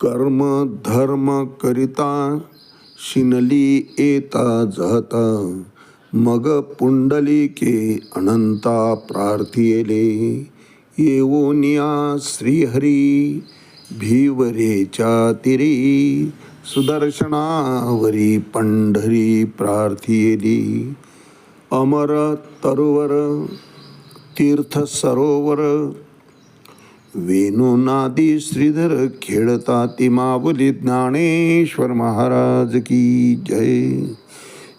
कर्म धर्म करिता शिनली येता जाता, मग पुंडलिके अनंता प्रार्थिले. येऊनिया श्रीहरी भीवरेच्या तिरी, सुदर्शनावरी पंढरी प्रार्थिली. अमर तरुवर तीर्थ सरोवर, वेणुनादी श्रीधर खेळता ती माऊली. ज्ञानेश्वर महाराज की जय.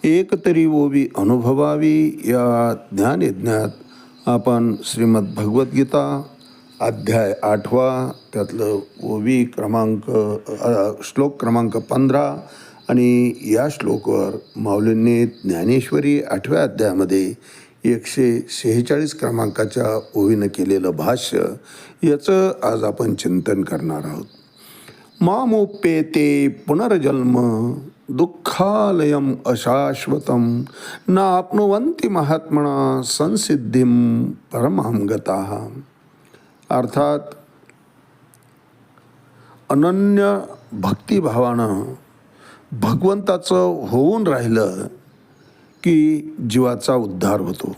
एक तरी ओवी अनुभवावी या ज्ञानयज्ञात आपण श्रीमद भगवद्गीता अध्याय 8वा त्यातलं ओवी श्लोक क्रमांक 15 आणि या श्लोकवर माऊलींनी ज्ञानेश्वरी 8व्या अध्यायामध्ये 146 क्रमांकाच्या ओवीनं केलेलं भाष्य, याचं आज आपण चिंतन करणार आहोत. मामुप्येते पुनर्जन्म दुःखालयम अशाश्वतम, नाप्नुवन्ति महात्मना संसिद्धिम परमां गताः. अर्थात अनन्य भक्तिभावानं भगवंताचं होऊन राहिलं की जीवाचा उद्धार होतो.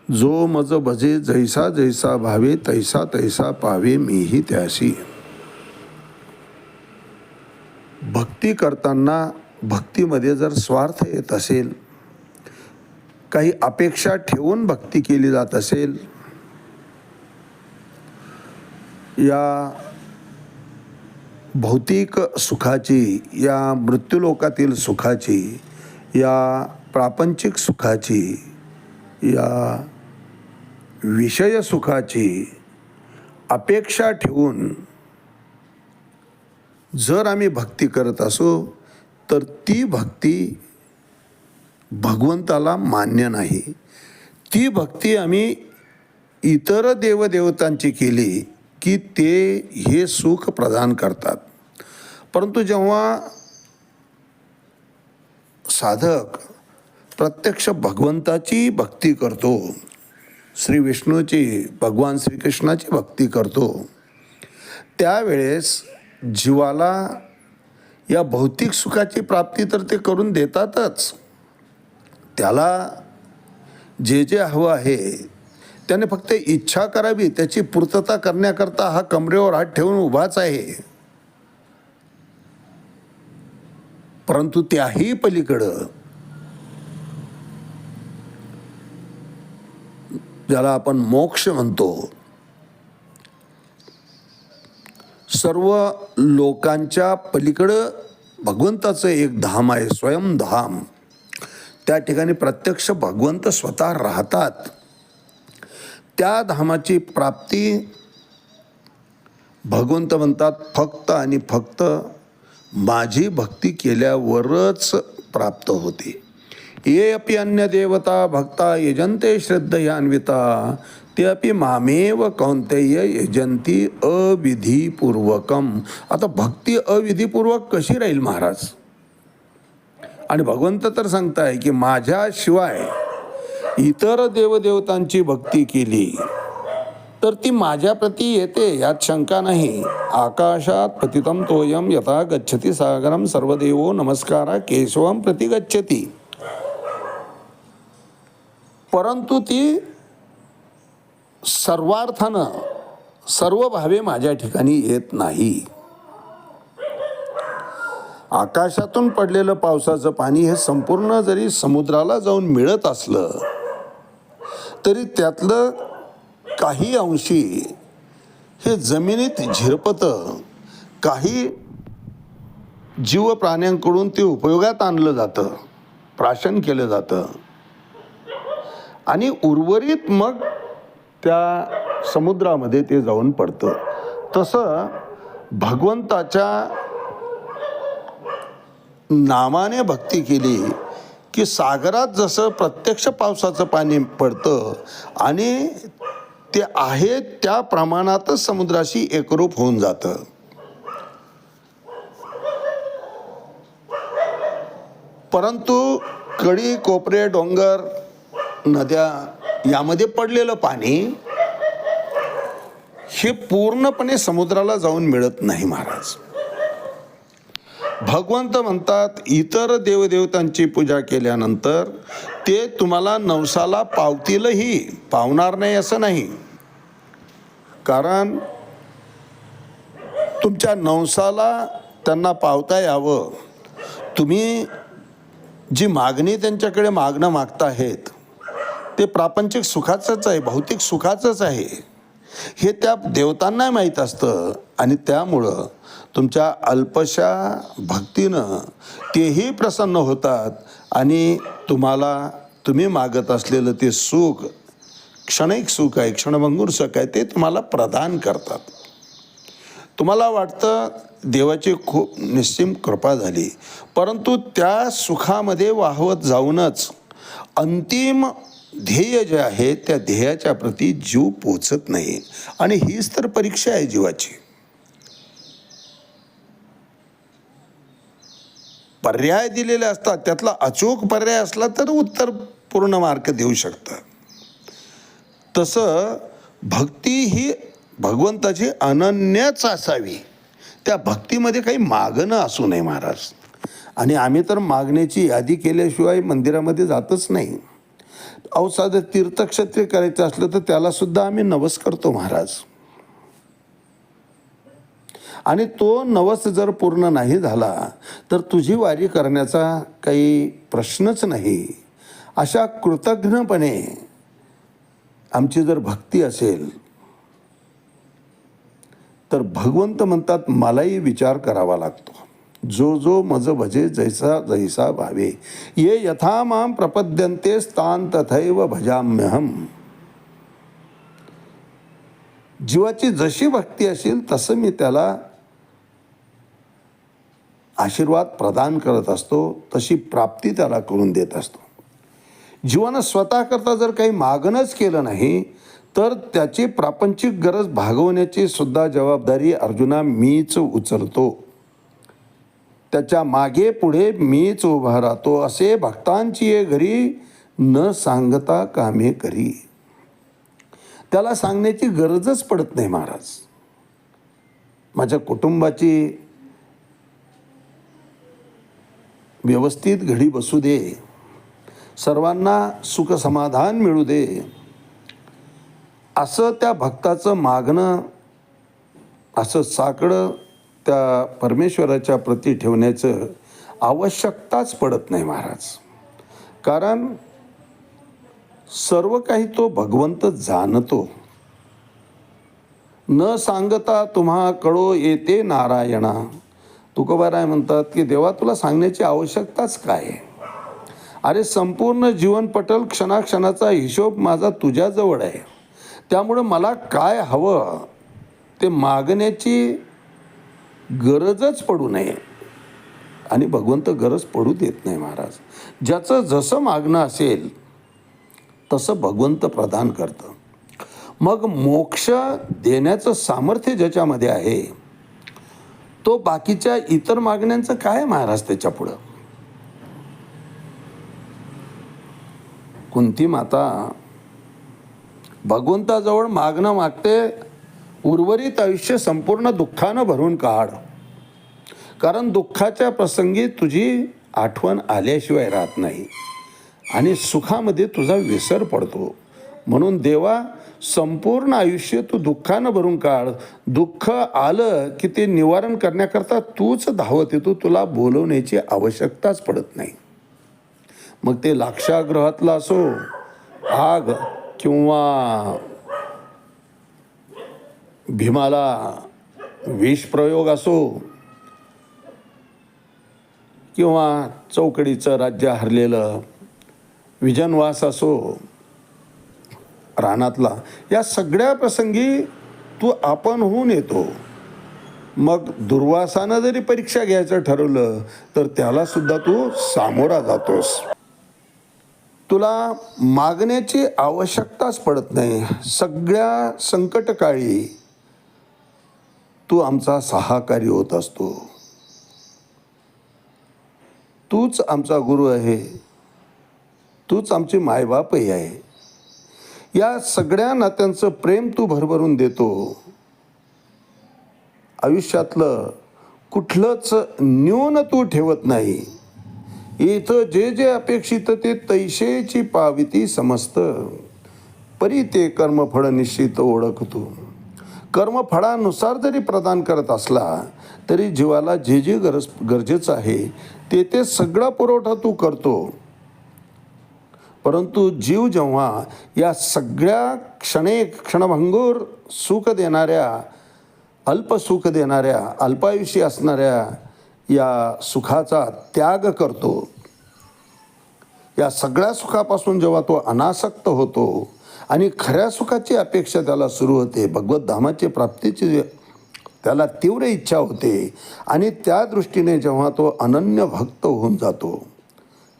जो मज भजे जैसा जैसा भावे, तैसा तैसा पावे मीही त्याशी. भक्ती करताना भक्तीमध्ये जर स्वार्थ येत असेल, काही अपेक्षा ठेवून भक्ती केली जात असेल, या भौतिक सुखाची, या मृत्यूलोकातील सुखाची, या प्रापंचिक सुखाची, या विषय सुखाची अपेक्षा ठेवून जर आम्ही भक्ती करत असो तर ती भक्ती भगवंताला मान्य नाही. ती भक्ती आम्ही इतर देवदेवतांची केली की ते हे सुख प्रदान करतात. परंतु जेव्हा साधक प्रत्यक्ष भगवंताची भक्ती करतो, श्री विष्णूची, भगवान श्रीकृष्णाची भक्ती करतो, त्यावेळेस जीवाला या भौतिक सुखाची प्राप्ती तर ते करून देतातच, त्याला जे जे हवं आहे त्याने फक्त इच्छा करावी, त्याची पूर्तता करण्याकरता हा कमरेवर हात ठेवून उभाच आहे. परंतु त्याही पलीकडं ज्याला आपण मोक्ष म्हणतो, सर्व लोकांच्या पलीकडं भगवंताचं एक धाम आहे, स्वयंधाम. त्या ठिकाणी प्रत्यक्ष भगवंत स्वतः राहतात. त्या धामाची प्राप्ती भगवंत म्हणतात फक्त आणि फक्त माझी भक्ती केल्यावरच प्राप्त होते. ये अपि अन्य देवता भक्ता यजन्ते श्रद्धयान्विता, ते अपि मामेव कौन्तेय यजन्ती अविधिपूर्वकम. आता भक्ती अविधिपूर्वक कशी राहील महाराज? आणि भगवंत तर सांगताय की माझ्याशिवाय इतर देवदेवतांची भक्ती केली तर ती माझ्याप्रती येते, यात शंका नाही. आकाशात पतितम तोयम यथा गच्छति सागरम, सर्वदेवो नमस्कारा केशवम प्रति गच्छति. परंतु ती सर्वार्थानं सर्व भावे माझ्या ठिकाणी येत नाही. आकाशातून पडलेलं पावसाचं पाणी हे संपूर्ण जरी समुद्राला जाऊन मिळत असलं तरी त्यातलं काही अंशी हे जमिनीत झिरपतं, काही जीव प्राण्यांकडून ते उपयोगात आणलं जातं, प्राशन केलं जातं आणि उर्वरित मग त्या समुद्रामध्ये ते जाऊन पडतं. तसं भगवंताच्या नामाने भक्ती केली की सागरात जसं प्रत्यक्ष पावसाचं पाणी पडतं आणि ते आहे त्या प्रमाणातच समुद्राशी एकरूप होऊन जातं. परंतु कडी, कोपरे, डोंगर, नद्या यामध्ये पडलेलं पाणी हे पूर्णपणे समुद्राला जाऊन मिळत नाही महाराज. भगवंत म्हणतात इतर देवदेवतांची पूजा केल्यानंतर ते तुम्हाला नवसाला पावतीलही, पावणार नाही असं नाही. कारण तुमच्या नवसाला त्यांना पावता यावं, तुम्ही जी मागणी त्यांच्याकडे मागता आहेत ते प्रापंचिक सुखाचंच आहे, भौतिक सुखाचंच आहे, हे त्या देवतांना माहीत असतं. आणि त्यामुळं तुमच्या अल्पशा भक्तीनं तेही प्रसन्न होतात आणि तुम्ही मागत असलेलं ते सुख, क्षणिक सुख आहे, क्षणभंगूर सुख आहे, ते तुम्हाला प्रदान करतात. तुम्हाला वाटतं देवाची खूप निस्सीम कृपा झाली, परंतु त्या सुखामध्ये वाहवत जाऊनच अंतिम ध्येय जे आहे त्या ध्येयाच्या प्रती जीव पोचत नाही. आणि हीच तर परीक्षा आहे जीवाची. पर्याय दिलेले असतात, त्यातला अचूक पर्याय असला तर उत्तर पूर्ण मार्क देऊ शकतं. तसं भक्ती ही भगवंताची अनन्यच असावी, त्या भक्तीमध्ये काही मागणं असू नये महाराज. आणि आम्ही तर मागण्याची यादी केल्याशिवाय मंदिरामध्ये जातच नाही. अहो साधं तीर्थक्षेत्र करायचं असलं तर त्यालासुद्धा आम्ही नवस करतो महाराज. आणि तो नवस जर पूर्ण नाही झाला तर तुझी वारी करण्याचा काही प्रश्नच नाही. अशा कृतज्ञपणे आमची जर भक्ती असेल तर भगवंत म्हणतात मलाही विचार करावा लागतो. जो जो मज भजे जैसा जैसा भावे, ये यथा माम प्रपद्यन्ते तान तथैव भजाम्यहम. जीवाची जशी भक्ती असेल तसं मी त्याला आशीर्वाद प्रदान करत असतो, तशी प्राप्ती त्याला करून देत असतो. जीवानं स्वतःकरता जर काही मागणंच केलं नाही तर त्याची प्रापंचिक गरज भागवण्याची सुद्धा जबाबदारी अर्जुना मीच उचलतो. त्याच्या मागे पुढे मीच उभा राहतो. असे भक्तांची ये घरी न सांगता कामे करी. त्याला सांगण्याची गरजच पडत नाही महाराज. माझ्या कुटुंबाची व्यवस्थित घडी बसू दे, सर्वांना सुख समाधान मिळू दे, असं त्या भक्ताचं मागणं, असं साकडं त्या परमेश्वराच्या प्रती ठेवण्याचं आवश्यकताच पडत नाही महाराज. कारण सर्व काही तो भगवंत जाणतो. न सांगता तुम्हा कळो येते नारायणा. तुकोबाराय म्हणतात की देवा तुला सांगण्याची आवश्यकताच काय. अरे संपूर्ण जीवनपटल क्षणाक्षणाचा हिशोब माझा तुझ्याजवळ आहे. त्यामुळं मला काय हवं ते मागण्याची गरजच पडू नये. आणि भगवंत गरज पडू देत नाही महाराज. ज्याचं जसं मागणं असेल तसं भगवंत प्रदान करतं. मग मोक्ष देण्याचं सामर्थ्य ज्याच्यामध्ये आहे तो बाकीच्या इतर मागण्यांचं काय महाराज त्याच्या पुढं. कुंती माता भगवंताजवळ मागणं मागते, उर्वरित आयुष्य संपूर्ण दुःखानं भरून काढ. कारण दुःखाच्या प्रसंगी तुझी आठवण आल्याशिवाय राहत नाही आणि सुखामध्ये तुझा विसर पडतो. म्हणून देवा संपूर्ण आयुष्य तू दुःखानं भरून काढ. दुःख आलं की ते निवारण करण्याकरता तूच धावत येतो, तुला बोलवण्याची आवश्यकताच पडत नाही. मग ते लाक्षागृहातला असो, आग किंवा भीमाला विष प्रयोग असो, किंवा चौकडीचं राज्य हरलेलं विजनवास असो रानातला, या सगळ्या प्रसंगी तू आपण होऊन येतो. मग दुर्वासानं जरी परीक्षा घ्यायचं ठरवलं तर त्याला सुद्धा तू सामोरा जातोस. तुला मागण्याची आवश्यकताच पडत नाही. सगळ्या संकटकाळी तू आमचा सहाकारी होत असतो. तूच आमचा गुरु आहे, तूच आमची मायबापही आहे. या सगळ्या नात्यांचं प्रेम तू भरभरून देतो. आयुष्यातलं कुठलंच न्यून तू ठेवत नाही. इथं जे जे अपेक्षित ते तैशेची पाविती समस्त. परी ते कर्मफळ निश्चित ओळखतो. कर्मफळानुसार जरी प्रदान करत असला तरी जीवाला जे जे गरजेचं आहे ते ते सगळा पुरवठा तू करतो. परंतु जीव जेव्हा या सगळ्या क्षणभंगूर सुख देणाऱ्या, अल्प सुख देणाऱ्या, अल्पायुषी असणाऱ्या या सुखाचा त्याग करतो, या सगळ्या सुखापासून जेव्हा तो अनासक्त होतो आणि खऱ्या सुखाची अपेक्षा त्याला सुरू होते, भगवत धामाची प्राप्तीची त्याला तीव्र इच्छा होते आणि त्या दृष्टीने जेव्हा तो अनन्य भक्त होऊन जातो.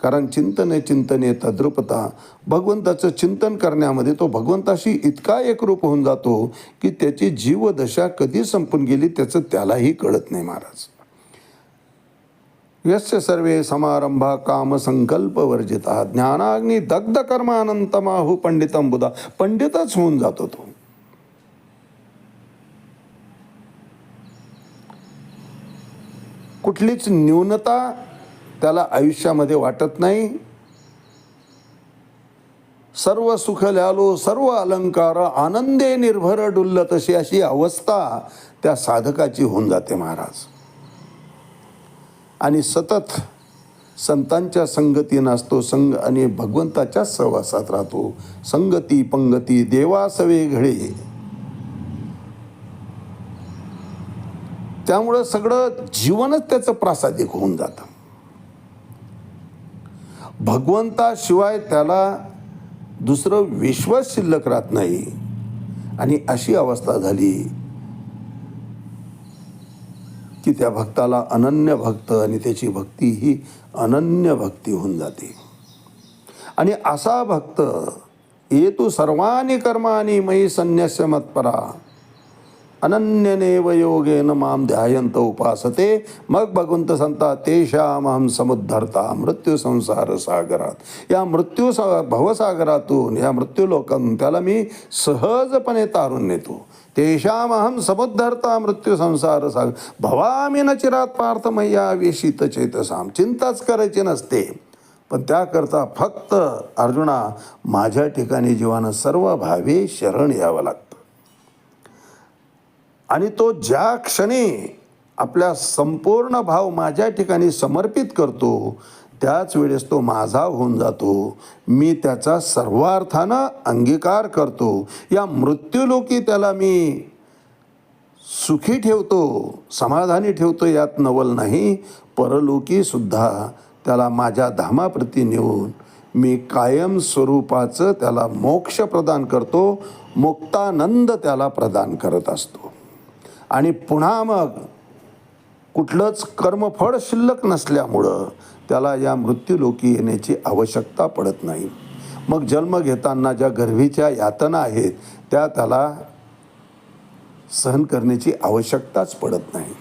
कारण चिंतने तद्रूपता, भगवंताचं चिंतन करण्यामध्ये तो भगवंताशी इतका एकरूप होऊन जातो की त्याची जीवदशा कधी संपून गेली त्याचं त्यालाही कळत नाही. महाराज, यस्य सर्वे समारंभा कामसंकल्प वर्जिता ज्ञानाग्नी दग्ध कर्मानंतमाहु पंडितम बुधा. पंडितच होऊन जातो तो. कुठलीच न्यूनता त्याला आयुष्यामध्ये वाटत नाही. सर्व सुख ल्यालो सर्व अलंकार आनंदे निर्भर डुल्ल तशी अशी अवस्था त्या साधकाची होऊन जाते. महाराज, आणि सतत संतांच्या संगतीनं असतो, संग आणि भगवंताच्या सहवासात राहतो. संगती पंगती देवासवे घडे. त्यामुळं सगळं जीवनच त्याचं प्रासादिक होऊन जातं. भगवंताशिवाय त्याला दुसरं विश्वास शिल्लक राहत नाही. आणि अशी अवस्था झाली की त्या भक्ताला अनन्य भक्त आणि त्याची भक्ती ही अनन्य भक्ती होऊन जाते. आणि असा भक्त ये तू सर्वानी कर्मानी मयी संन्यस्य मत्परा अनन्यनेव योगेन माम ध्यायंत उपासते. मग भगवंत सांगता तेषामहं समुद्धरता मृत्यू संसार सागरात. या भवसागरातून, या मृत्यूलोकातून त्याला मी सहजपणे तारून नेतो. तेषामहं समुद्धरता मृत्यू संसार सागर भवामी न चिरात पार्थ मय्या वेशित चेतसाम. चिंताच करायची नसते, पण त्याकरता फक्त अर्जुना माझ्या ठिकाणी जीवानं सर्व भावे शरण यावं लागतं. आणि तो ज्या क्षणी आपल्या संपूर्ण भाव माझ्या ठिकाणी समर्पित करतो त्याच वेळेस तो माझा होऊन जातो. मी त्याचा सर्वार्थानं अंगीकार करतो. या मृत्यूलोकी त्याला मी सुखी ठेवतो, समाधानी ठेवतो, यात नवल नाही. परलोकी सुद्धा त्याला माझ्या धामाप्रती नेऊन मी कायम स्वरूपाचं त्याला मोक्ष प्रदान करतो, मुक्तानंद त्याला प्रदान करत असतो. आणि पुन्हा मग कुठलंच कर्मफळ शिल्लक नसल्यामुळं त्याला या मृत्यूलोकी येण्याची आवश्यकता पडत नाही. मग जन्म घेताना ज्या गर्भीच्या यातना आहेत त्या त्याला सहन करण्याची आवश्यकताच पडत नाही.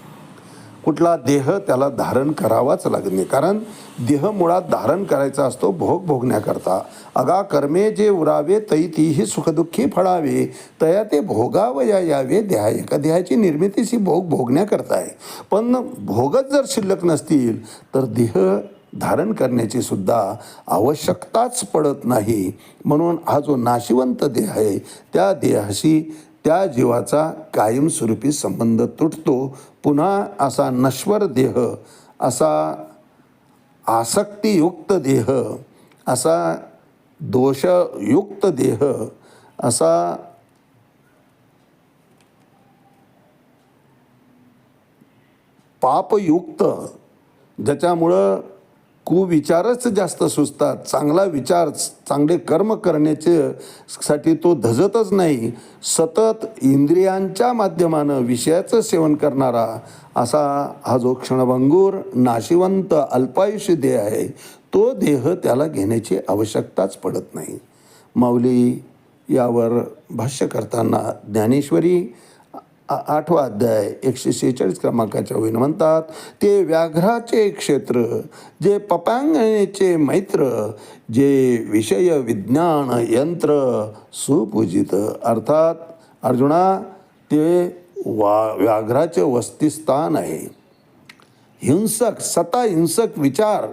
कुठला देह त्याला धारण करावाच लागत नाही, कारण देह मुळात धारण करायचा असतो भोग भोगण्याकरता. अगा कर्मे जे उरावे तै तीही सुखदुःखी फळावे तया ते भोगावया यावे. देहाची निर्मितीच ही भोग भोगण्याकरता आहे. पण भोगच जर शिल्लक नसतील तर देह धारण करण्याची सुद्धा आवश्यकताच पडत नाही. म्हणून हा जो नाशिवंत देह आहे त्या देहाशी त्या जीवाचा कायमस्वरूपी संबंध तुटतो. पुन्हा असा नश्वर देह, असा आसक्तियुक्त देह, असा दोषयुक्त देह, असा पापयुक्त, ज्याच्यामुळं कुविचारच जास्त सुचतात, चांगला विचार चांगले कर्म करण्याचे साठी तो धजतच नाही, सतत इंद्रियांच्या माध्यमानं विषयाचं सेवन करणारा असा हा जो क्षणभंगूर नाशिवंत अल्पायुष्य देह आहे तो देह त्याला घेण्याची आवश्यकताच पडत नाही. माऊली यावर भाष्य करताना ज्ञानेश्वरी 8वा अध्याय 146 क्रमांकाच्या वहीनं म्हणतात, ते व्याघ्राचे क्षेत्र, जे पपांगणेचे मैत्र, जे विषय विज्ञान यंत्र सुपूजित. अर्थात अर्जुना ते व्याघ्राचे वसतिस्थान आहे. हिंसक, सता हिंसक विचार,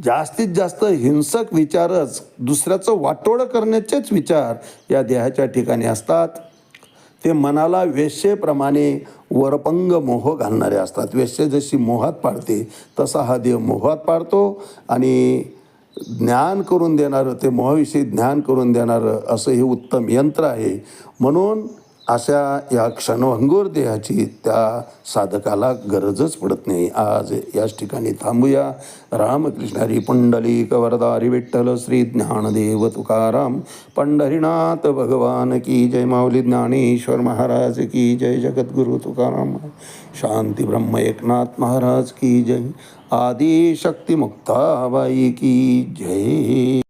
जास्तीत जास्त हिंसक विचारच, दुसऱ्याचं वाटोळं करण्याचेच विचार या देहाच्या ठिकाणी असतात. ते मनाला वेश्येप्रमाणे वरपंग मोह घालणारे असतात. वेश्या जशी मोहात पाडते तसा हा देह मोहात पाडतो आणि ज्ञान करून देणारं, ते मोहाविषयी ज्ञान करून देणारं असं हे उत्तम यंत्र आहे. म्हणून अशा या क्षणभंगूर देहाची त्या साधकाला गरजच पडत नाही. आज याच ठिकाणी थांबूया. रामकृष्ण हरी पुंडलिक वरदा हरी विठ्ठल श्री ज्ञानदेव तुकाराम पंढरीनाथ भगवान की जय. माऊली ज्ञानेश्वर महाराज की जय. जगद्गुरु तुकाराम शांती ब्रह्म एकनाथ महाराज की जय. आदिशक्ती मुक्ताबाई की जय.